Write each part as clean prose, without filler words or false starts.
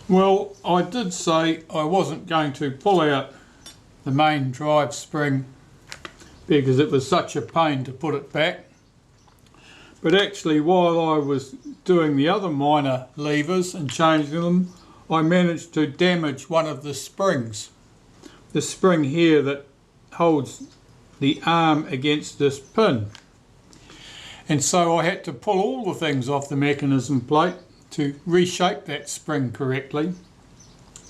Well, I did say I wasn't going to pull out the main drive spring because it was such a pain to put it back. But actually, while I was doing the other minor levers and changing them, I managed to damage one of the springs. The spring here that holds the arm against this pin. And so I had to pull all the things off the mechanism plate to reshape that spring correctly.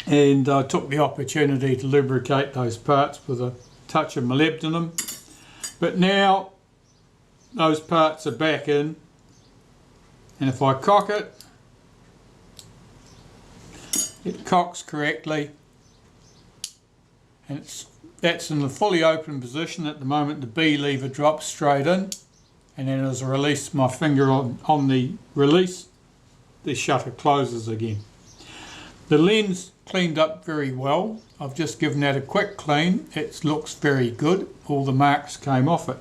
And I took the opportunity to lubricate those parts with a touch of molybdenum. But now those parts are back in, and if I cock it, it cocks correctly, and that's in the fully open position. At the moment the B lever drops straight in, and then as I release my finger on the release, the shutter closes again. The lens cleaned up very well. I've just given that a quick clean. It looks very good. All the marks came off it.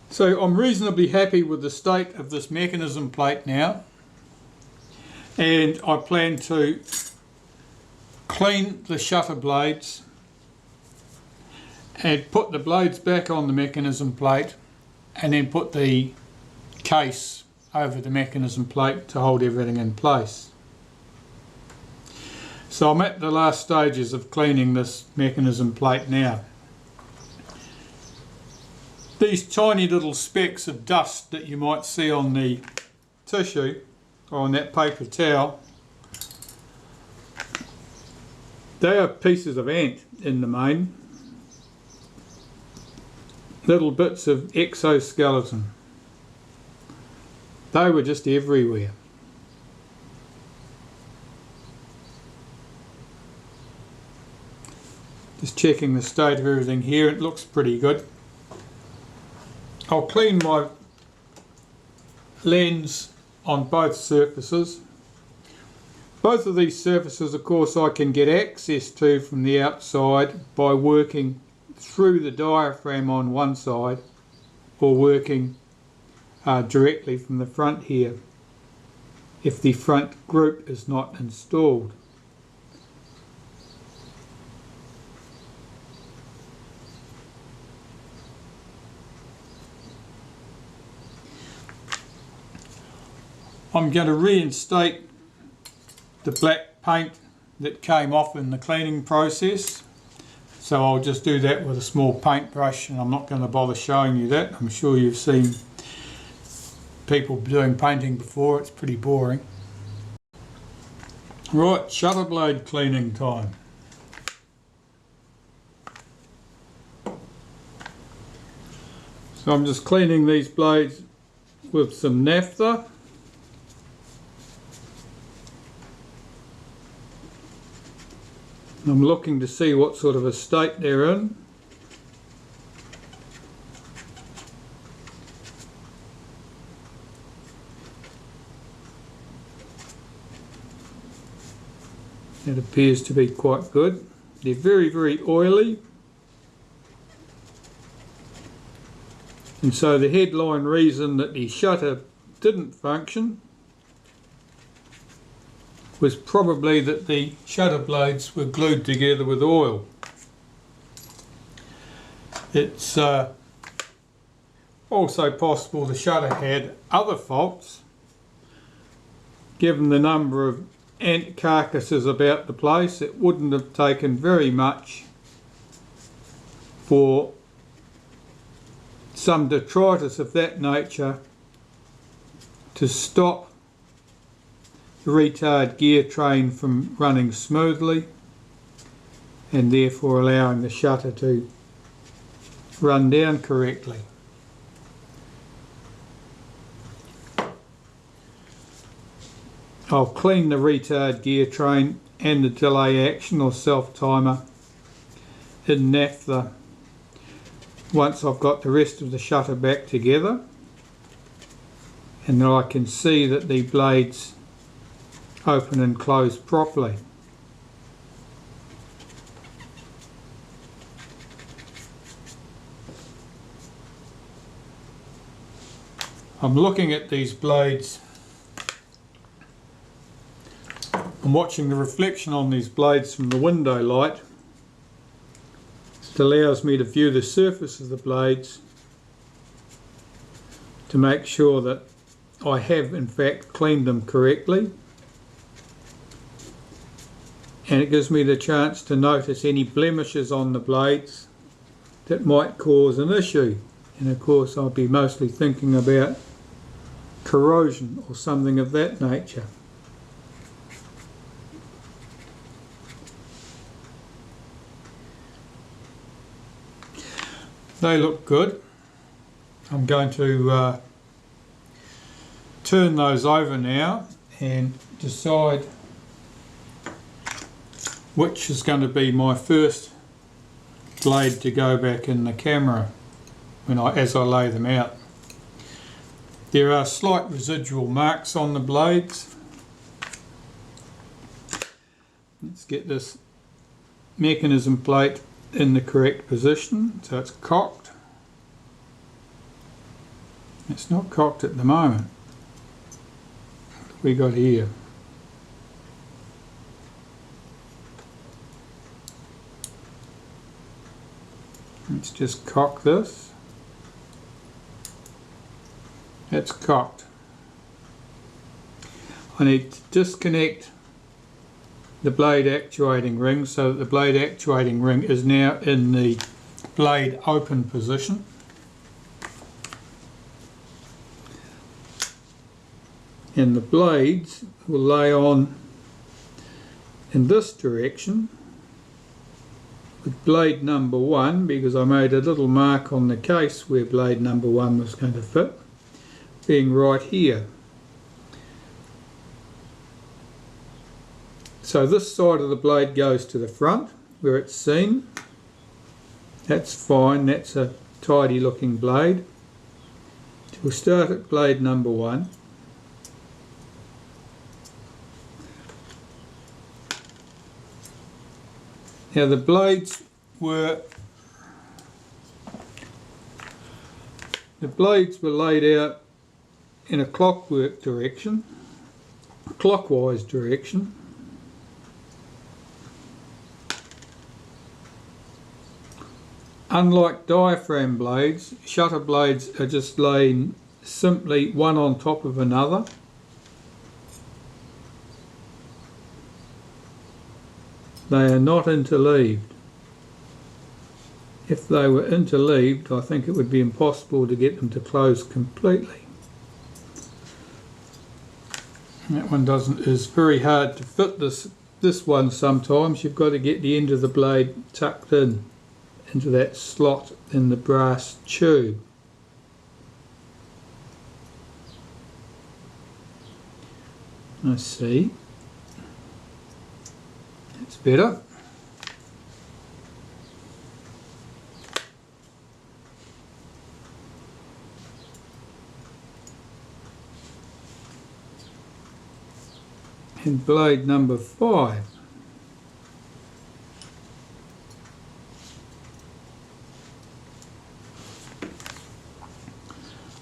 So I'm reasonably happy with the state of this mechanism plate now, and I plan to clean the shutter blades and put the blades back on the mechanism plate, and then put the case over the mechanism plate to hold everything in place. So I'm at the last stages of cleaning this mechanism plate now. These tiny little specks of dust that you might see on the tissue or on that paper towel, they are pieces of ant in the main. Little bits of exoskeleton. They were just everywhere. Just checking the state of everything here, it looks pretty good. I'll clean my lens on both surfaces. Both of these surfaces, of course, I can get access to from the outside by working through the diaphragm on one side, or working directly from the front here if the front group is not installed. I'm going to reinstate the black paint that came off in the cleaning process, so I'll just do that with a small paintbrush, and I'm not going to bother showing you that. I'm sure you've seen people doing painting before. It's pretty boring. Right, shutter blade cleaning time. So I'm just cleaning these blades with some naphtha. I'm looking to see what sort of a state they're in. It appears to be quite good. They're very, very oily. And so the headline reason that the shutter didn't function was probably that the shutter blades were glued together with oil. It's also possible the shutter had other faults. Given the number of ant carcasses about the place, it wouldn't have taken very much for some detritus of that nature to stop the retard gear train from running smoothly, and therefore allowing the shutter to run down correctly. I'll clean the retard gear train and the delay action or self timer in naphtha once I've got the rest of the shutter back together, and then I can see that the blades open and close properly. I'm looking at these blades I'm watching the reflection on these blades from the window light. It allows me to view the surface of the blades to make sure that I have in fact cleaned them correctly, and it gives me the chance to notice any blemishes on the blades that might cause an issue. And of course I'll be mostly thinking about corrosion or something of that nature. They look good. I'm going to turn those over now and decide which is going to be my first blade to go back in the camera as I lay them out. There are slight residual marks on the blades. Let's get this mechanism plate in the correct position so it's cocked. It's not cocked at the moment. What have we got here? Let's just cock this. It's cocked. I need to disconnect the blade actuating ring so that the blade actuating ring is now in the blade open position. And the blades will lay on in this direction with blade number 1, because I made a little mark on the case where blade number 1 was going to fit, being right here. So this side of the blade goes to the front where it's seen. That's fine, that's a tidy looking blade. We'll start at blade number 1. Now the blades were laid out in a clockwise direction. Unlike diaphragm blades, shutter blades are just laying simply one on top of another. They are not interleaved. If they were interleaved, I think it would be impossible to get them to close completely. That one is very hard to fit this one sometimes. You've got to get the end of the blade tucked into that slot in the brass tube. I see. That's better. And blade number 5.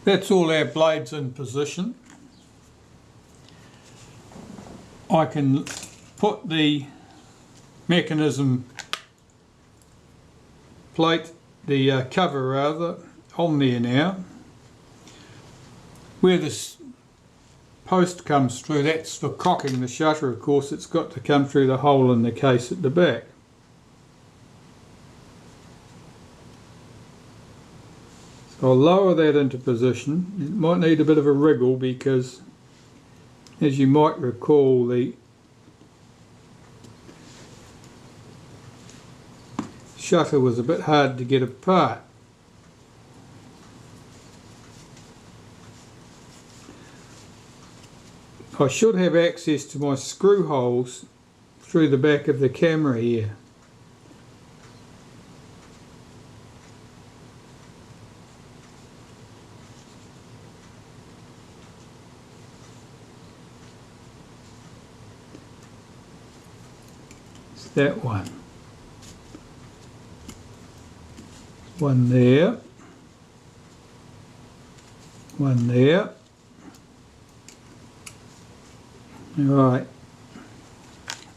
That's all our blades in position. I can put the mechanism plate, the cover rather, on there now. Where this post comes through, that's for cocking the shutter. Of course, it's got to come through the hole in the case at the back. So I'll lower that into position. It might need a bit of a wriggle because, as you might recall, the shutter was a bit hard to get apart. I should have access to my screw holes through the back of the camera here. It's that one. One there. One there. Right.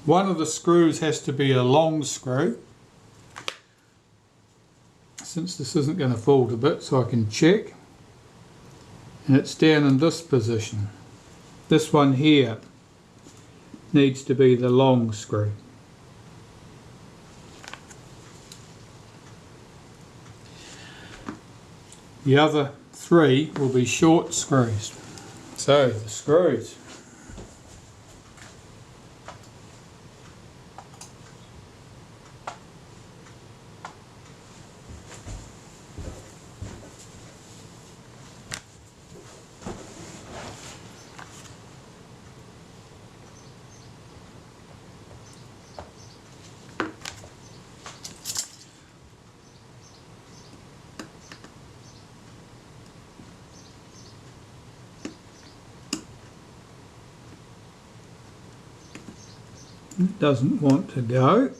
One of the screws has to be a long screw, since this isn't going to fall to bits, so I can check. And it's down in this position. This one here needs to be the long screw. The other three will be short screws. So the screws. It doesn't want to go.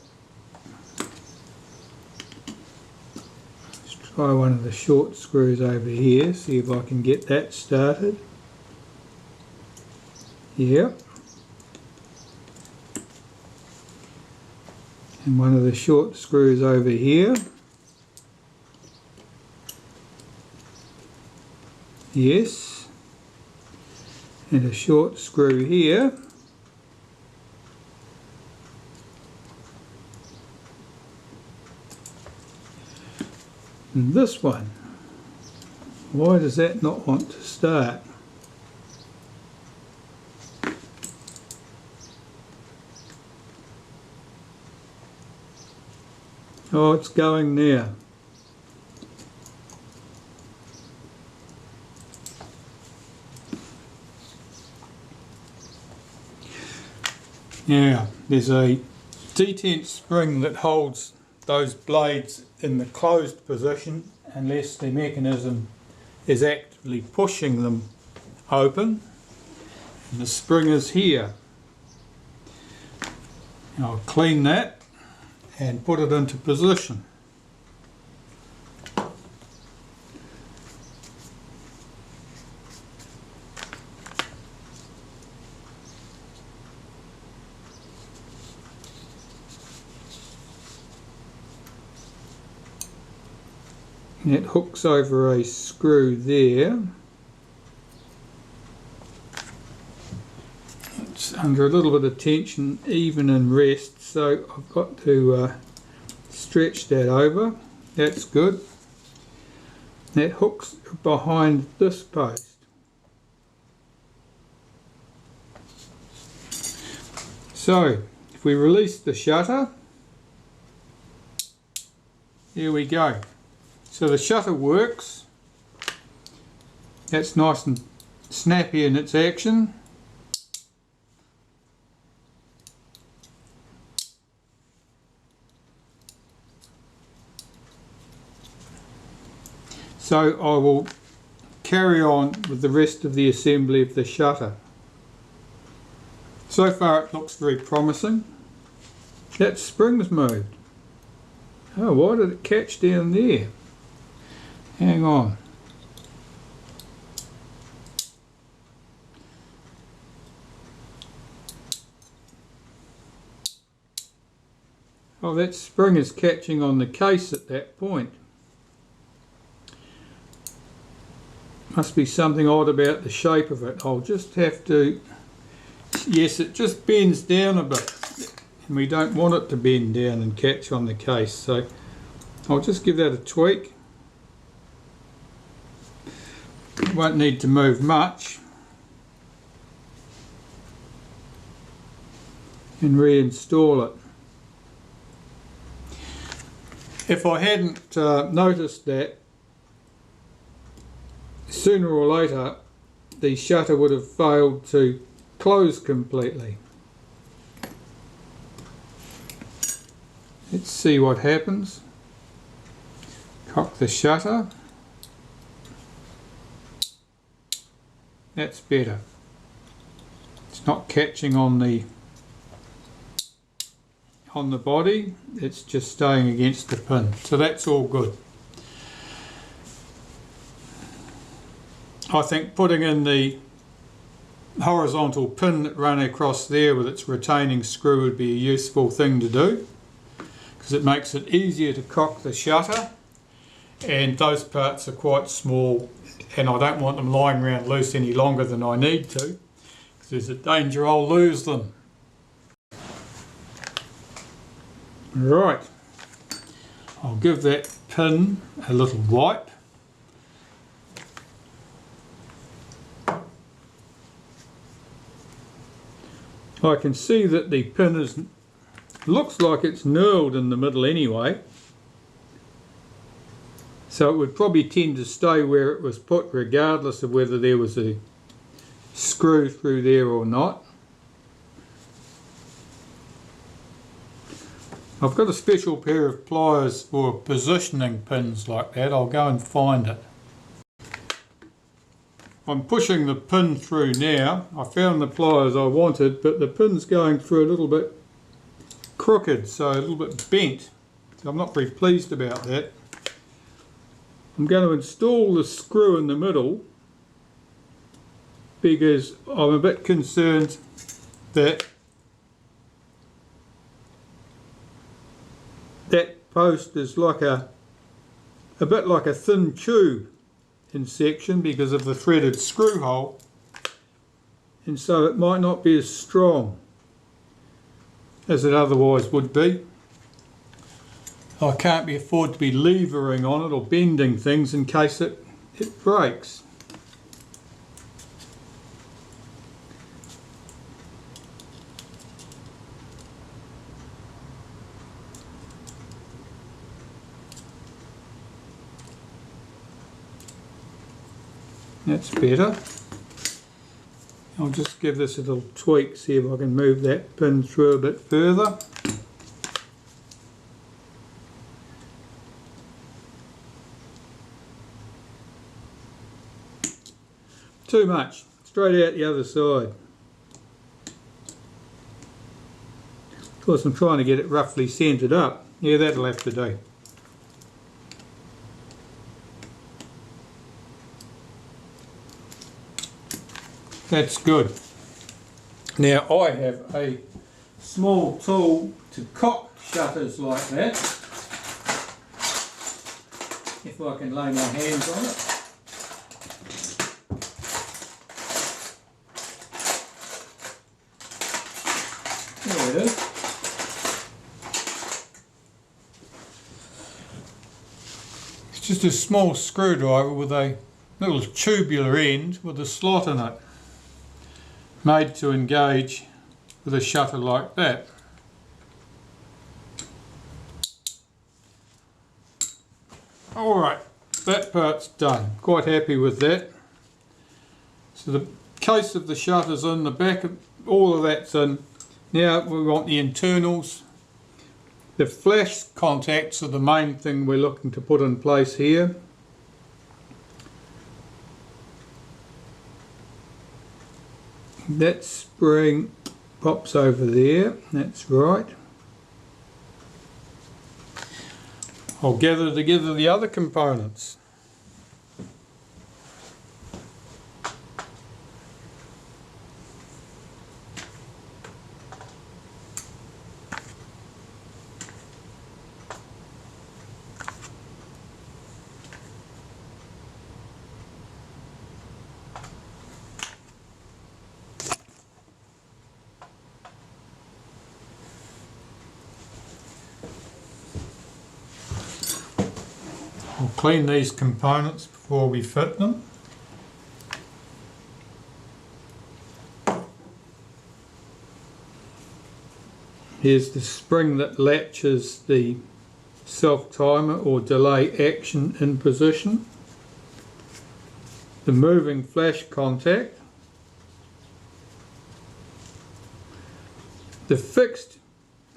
Let's try one of the short screws over here, see if I can get that started. Yeah. And one of the short screws over here. Yes. And a short screw here. And this one, why does that not want to start? Oh, it's going now. Now, there's a detent spring that holds those blades in the closed position unless the mechanism is actively pushing them open, and the spring is here. And I'll clean that and put it into position. It hooks over a screw there. It's under a little bit of tension even in rest, so I've got to stretch that over. That's good. That hooks behind this post. So if we release the shutter, here we go. So the shutter works. That's nice and snappy in its action. So I will carry on with the rest of the assembly of the shutter. So far it looks very promising. That spring's moved. Oh, why did it catch down there? Hang on. Oh, that spring is catching on the case at that point. Must be something odd about the shape of it. I'll just have to... Yes, it just bends down a bit. And we don't want it to bend down and catch on the case. So I'll just give that a tweak. Won't need to move much, and reinstall it. If I hadn't noticed that, sooner or later the shutter would have failed to close completely. Let's see what happens. Cock the shutter. That's better. It's not catching on the body, it's just staying against the pin. So that's all good. I think putting in the horizontal pin that ran across there with its retaining screw would be a useful thing to do, because it makes it easier to cock the shutter, and those parts are quite small and I don't want them lying around loose any longer than I need to, because there's a danger I'll lose them. Right, I'll give that pin a little wipe. I can see that the pin looks like it's knurled in the middle anyway, so it would probably tend to stay where it was put regardless of whether there was a screw through there or not. I've got a special pair of pliers for positioning pins like that. I'll go and find it. I'm pushing the pin through now. I found the pliers I wanted, but the pin's going through a little bit crooked, so a little bit bent. So I'm not very pleased about that. I'm going to install the screw in the middle because I'm a bit concerned that that post is like a bit like a thin tube in section because of the threaded screw hole, and so it might not be as strong as it otherwise would be. I can't be afford to be levering on it or bending things in case it breaks. That's better. I'll just give this a little tweak, see if I can move that pin through a bit further. Too much. Straight out the other side. Of course, I'm trying to get it roughly centred up. Yeah, that'll have to do. That's good. Now I have a small tool to cock shutters like that, if I can lay my hands on it. There it is. It's just a small screwdriver with a little tubular end with a slot in it, made to engage with a shutter like that. Alright, that part's done. Quite happy with that. So the case of the shutter's in, the back of all of that's in. Now we want the internals. The flash contacts are the main thing we're looking to put in place here. That spring pops over there, that's right. I'll gather together the other components. We'll clean these components before we fit them. Here's the spring that latches the self-timer or delay action in position. The moving flash contact. The fixed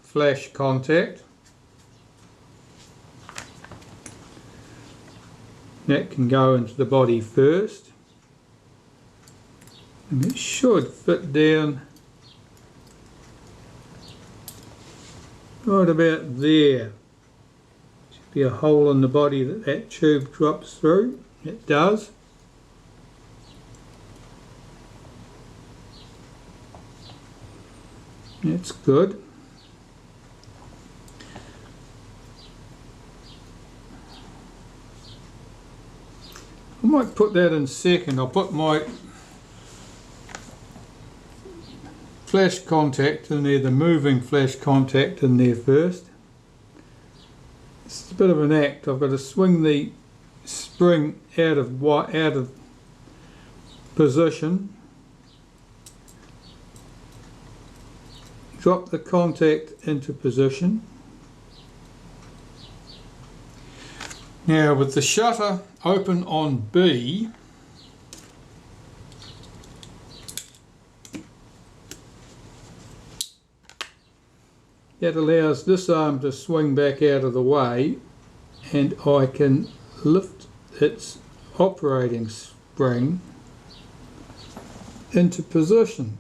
flash contact. That can go into the body first, and it should fit down right about there. Should be a hole in the body that tube drops through. It does. That's good. I might put that in second. I'll put my flash contact in there, the moving flash contact in there first. It's a bit of an act. I've got to swing the spring out of position, drop the contact into position. Now with the shutter open on B, that allows this arm to swing back out of the way, and I can lift its operating spring into position.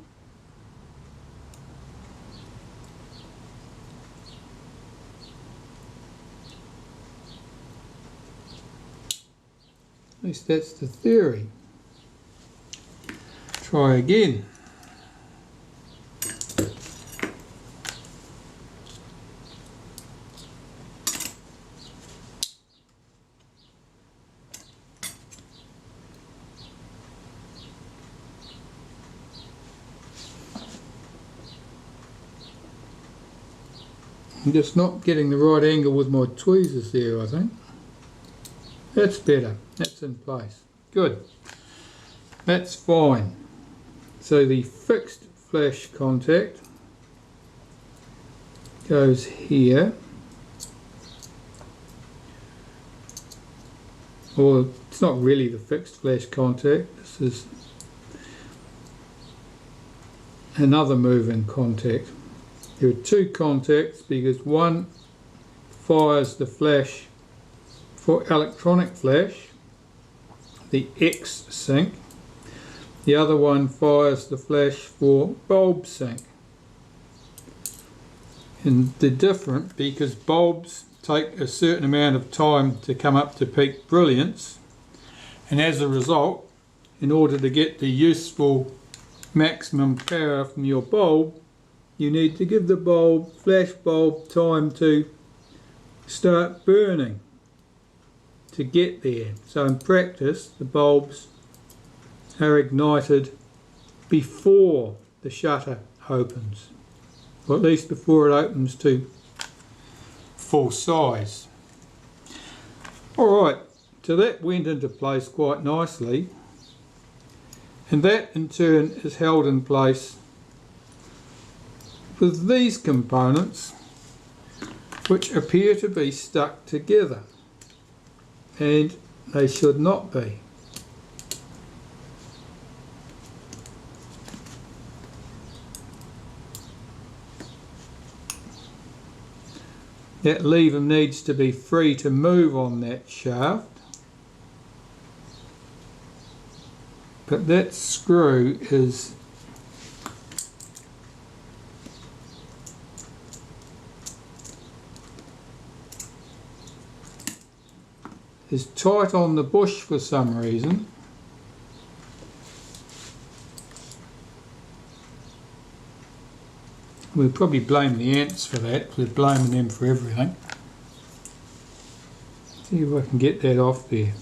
At least that's the theory. Try again. I'm just not getting the right angle with my tweezers there, I think. That's better. That's in place. Good. That's fine. So the fixed flash contact goes here. Or it's not really the fixed flash contact. This is another moving contact. There are two contacts because one fires the flash for electronic flash, the X sync. The other one fires the flash for bulb sync. And they're different because bulbs take a certain amount of time to come up to peak brilliance, and as a result, in order to get the useful maximum power from your bulb, you need to give the flash bulb time to start burning to get there. So in practice, the bulbs are ignited before the shutter opens, or at least before it opens to full size. Alright, so that went into place quite nicely, and that in turn is held in place with these components, which appear to be stuck together, and they should not be. That lever needs to be free to move on that shaft, but that screw is tight on the bush for some reason. We'll probably blame the ants for that. We're blaming them for everything. See if I can get that off there.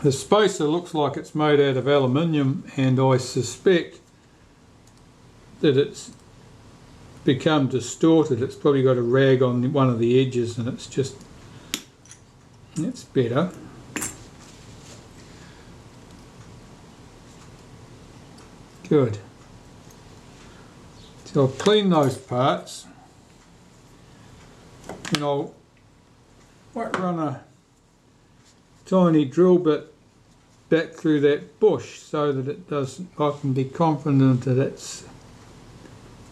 The spacer looks like it's made out of aluminium, and I suspect that it's become distorted. It's probably got a rag on one of the edges, and it's just, that's better. Good. So I'll clean those parts, and I'll might run a tiny drill bit back through that bush so that it does, I can be confident that it's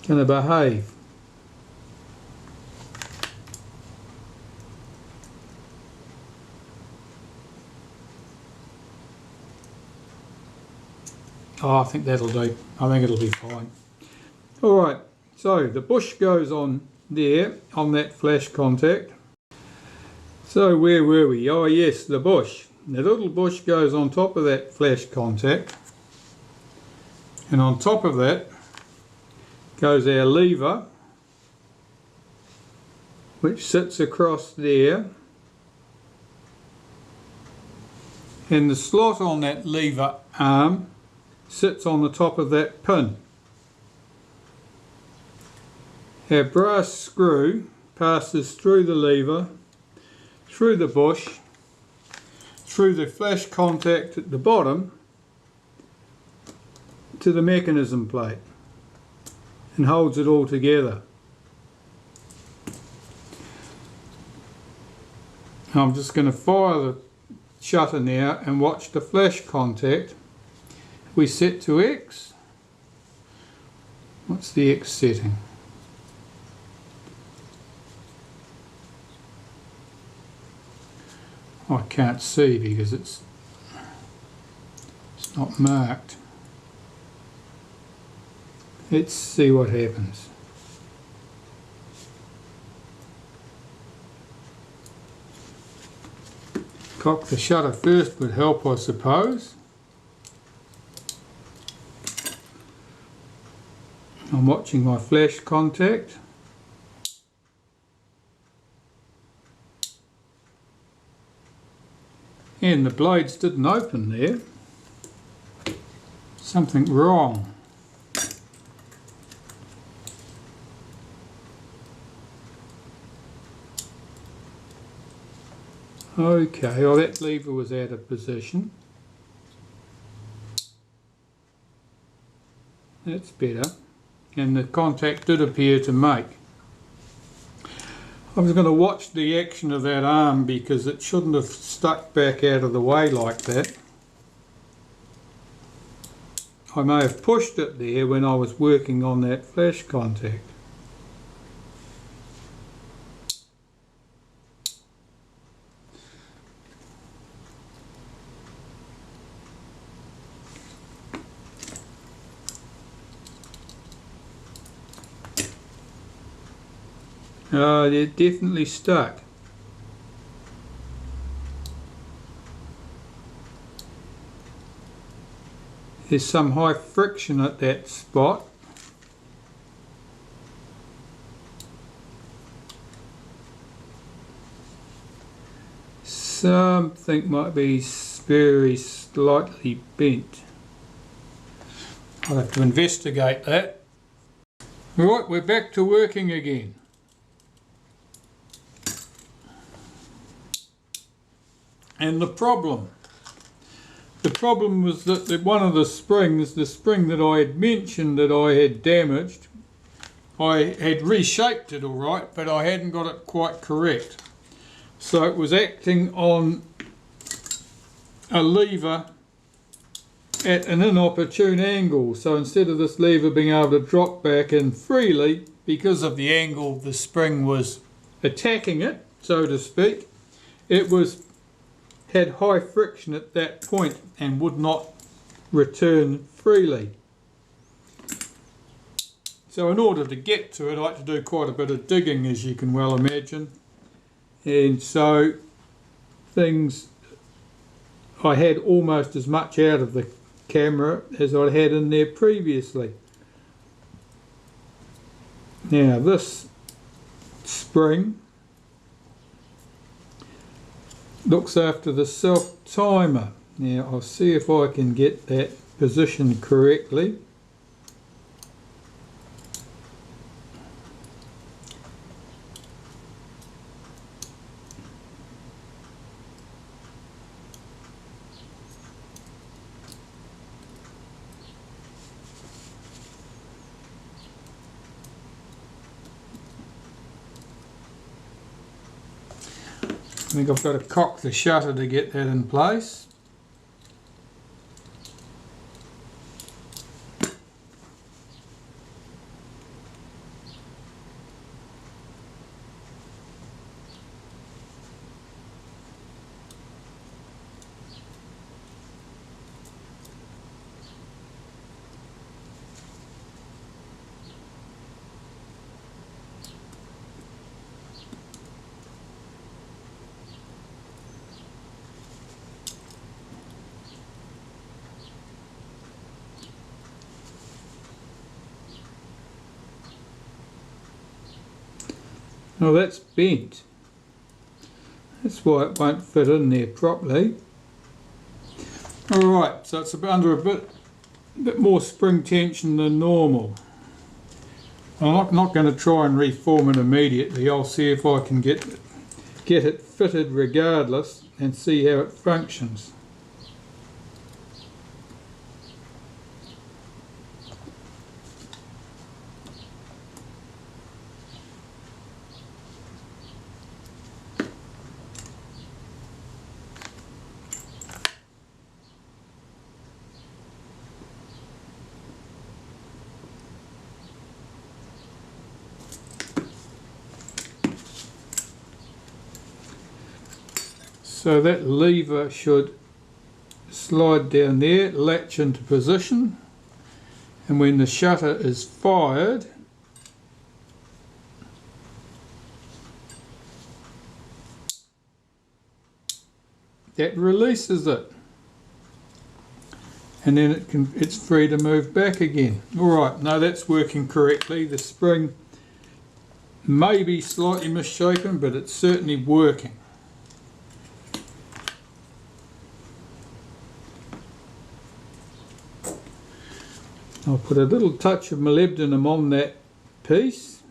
going to behave. Oh, I think that'll do. I think it'll be fine. Alright, so the bush goes on there, on that flash contact. So where were we? Oh yes, the bush. The little bush goes on top of that flash contact. And on top of that goes our lever, which sits across there. And the slot on that lever arm sits on the top of that pin. Our brass screw passes through the lever, through the bush, through the flash contact at the bottom to the mechanism plate and holds it all together. I'm just going to fire the shutter now and watch the flash contact. We set to X. What's the X setting? I can't see because it's not marked. Let's see what happens. Cock the shutter first would help, I suppose. I'm watching my flash contact. And the blades didn't open there. Something wrong. Okay, well that lever was out of position. That's better. And the contact did appear to make. I was going to watch the action of that arm because it shouldn't have stuck back out of the way like that. I may have pushed it there when I was working on that flash contact. They're definitely stuck. There's some high friction at that spot. Something might be very slightly bent. I'll have to investigate that. Right, we're back to working again. And the problem was that one of the springs, the spring that I had mentioned that I had damaged, I had reshaped it all right, but I hadn't got it quite correct. So it was acting on a lever at an inopportune angle. So instead of this lever being able to drop back in freely, because of the angle the spring was attacking it, so to speak, it had high friction at that point and would not return freely. So in order to get to it, I had to do quite a bit of digging, as you can well imagine. And so I had almost as much out of the camera as I had in there previously. Now this spring looks after the self timer. Now I'll see if I can get that positioned correctly. I think I've got to cock the shutter to get that in place. Now that's bent. That's why it won't fit in there properly. Alright, so it's under a bit more spring tension than normal. I'm not going to try and reform it immediately. I'll see if I can get it fitted regardless and see how it functions. So that lever should slide down there, latch into position, and when the shutter is fired, that releases it, and then it's free to move back again. Alright, now that's working correctly. The spring may be slightly misshapen, but it's certainly working. I'll put a little touch of molybdenum on that piece,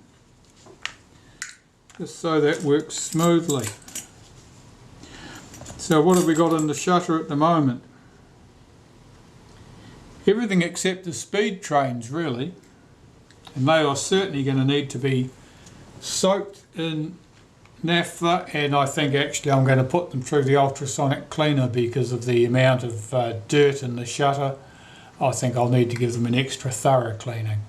just so that works smoothly. So what have we got in the shutter at the moment? Everything except the speed trains really, and they are certainly going to need to be soaked in naphtha, and I think actually I'm going to put them through the ultrasonic cleaner because of the amount of dirt in the shutter. I think I'll need to give them an extra thorough cleaning.